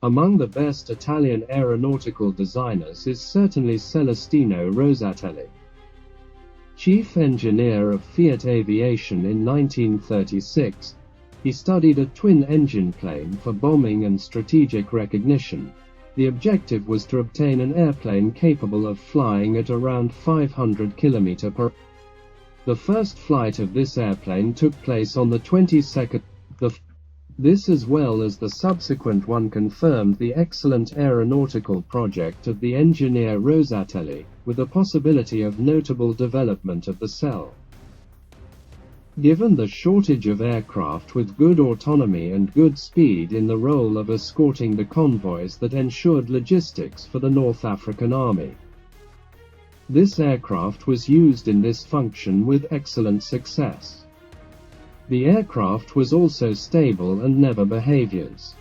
Among the best Italian aeronautical designers is certainly Celestino Rosatelli. Chief engineer of Fiat Aviation in 1936, he studied a twin-engine plane for bombing and strategic recognition. The objective was to obtain an airplane capable of flying at around 500 km/h. The first flight of this airplane took place on the 22nd. This as well as the subsequent one confirmed the excellent aeronautical project of the engineer Rosatelli, with the possibility of notable development of the cell. Given the shortage of aircraft with good autonomy and good speed in the role of escorting the convoys that ensured logistics for the North African Army, this aircraft was used in this function with excellent success. The aircraft was also stable and never behaviors.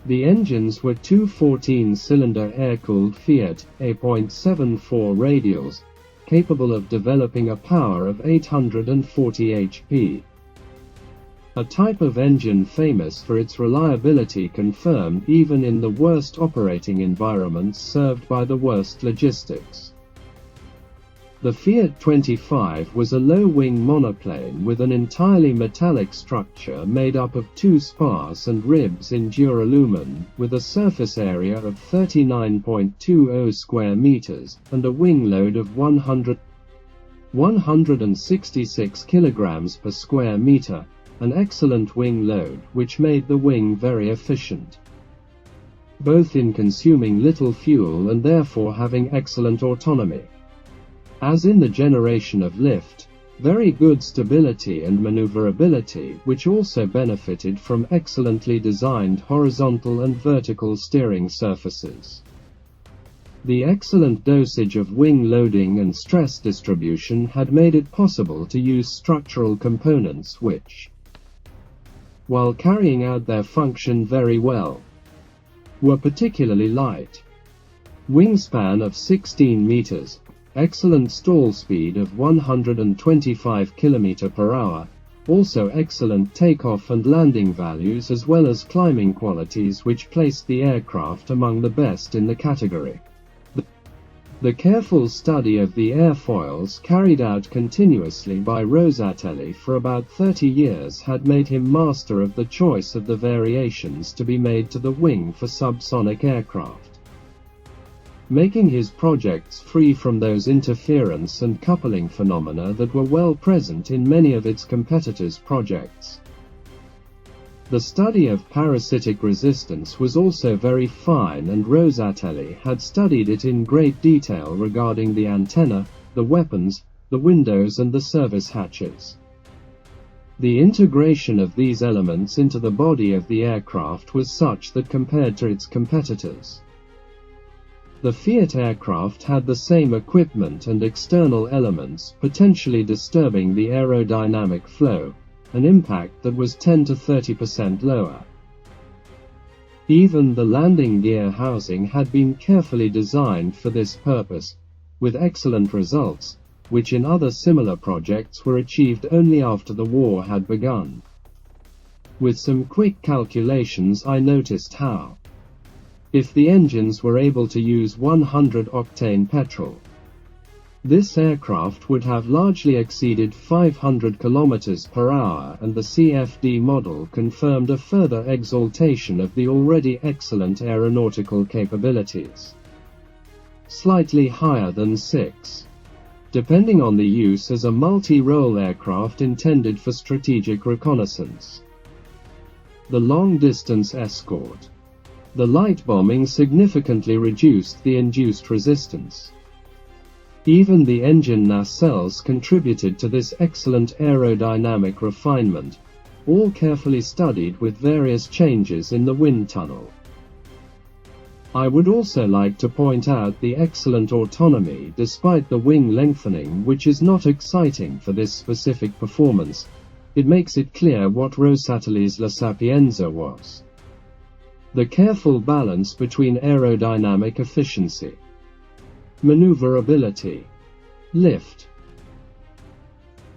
The engines were two 14-cylinder air-cooled Fiat CR25 radials, capable of developing a power of 840 HP. A type of engine famous for its reliability confirmed even in the worst operating environments served by the worst logistics. The Fiat 25 was a low-wing monoplane with an entirely metallic structure made up of two spars and ribs in duralumin, with a surface area of 39.20 square meters, and a wing load of 166 kilograms per square meter, an excellent wing load which made the wing very efficient, both in consuming little fuel and therefore having excellent autonomy. As in the generation of lift, very good stability and maneuverability, which also benefited from excellently designed horizontal and vertical steering surfaces. The excellent dosage of wing loading and stress distribution had made it possible to use structural components which, while carrying out their function very well, were particularly light. Wingspan of 16 meters, excellent stall speed of 125 km/h, also excellent takeoff and landing values as well as climbing qualities which placed the aircraft among the best in the category. The careful study of the airfoils carried out continuously by Rosatelli for about 30 years had made him master of the choice of the variations to be made to the wing for subsonic aircraft, making his projects free from those interference and coupling phenomena that were well present in many of its competitors' projects. The study of parasitic resistance was also very fine, and Rosatelli had studied it in great detail regarding the antenna, the weapons, the windows and the service hatches. The integration of these elements into the body of the aircraft was such that compared to its competitors, the Fiat aircraft had the same equipment and external elements potentially disturbing the aerodynamic flow, an impact that was 10 to 30% lower. Even the landing gear housing had been carefully designed for this purpose, with excellent results, which in other similar projects were achieved only after the war had begun. With some quick calculations I noticed how, if the engines were able to use 100-octane petrol, this aircraft would have largely exceeded 500 km/h, and the CFD model confirmed a further exaltation of the already excellent aeronautical capabilities, slightly higher than 6, depending on the use as a multi-role aircraft intended for strategic reconnaissance, the long-distance escort. The light bombing significantly reduced the induced resistance. Even the engine nacelles contributed to this excellent aerodynamic refinement, all carefully studied with various changes in the wind tunnel. I would also like to point out the excellent autonomy despite the wing lengthening, which is not exciting for this specific performance. It makes it clear what Rosatelli's La Sapienza was. The careful balance between aerodynamic efficiency, maneuverability, lift,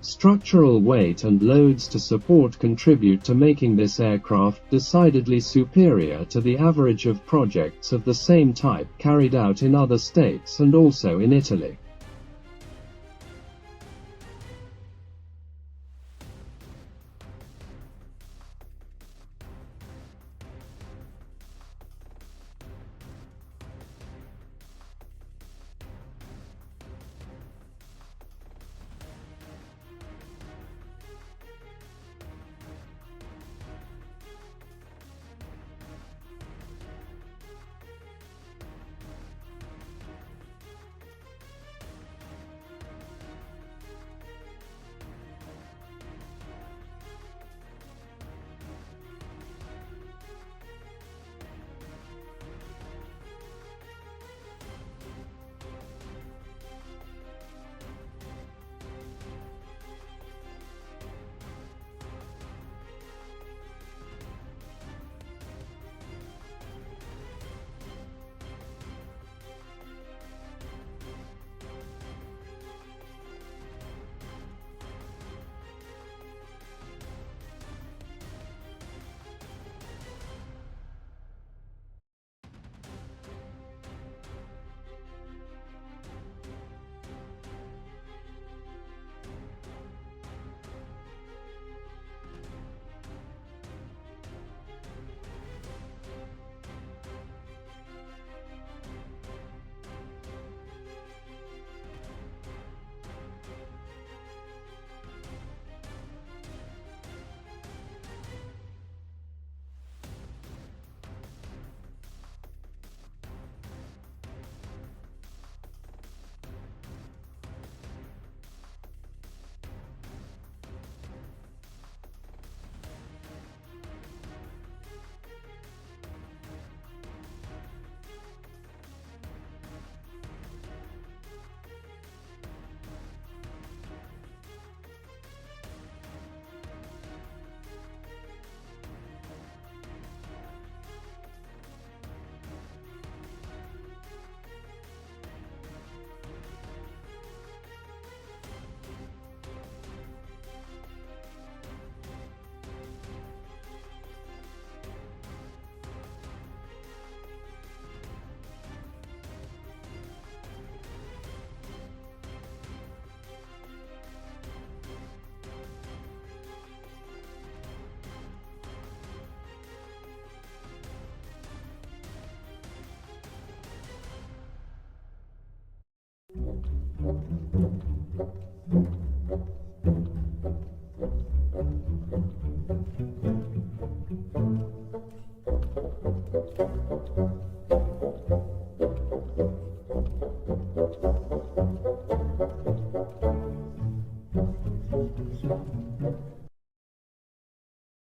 structural weight and loads to support contribute to making this aircraft decidedly superior to the average of projects of the same type carried out in other states and also in Italy.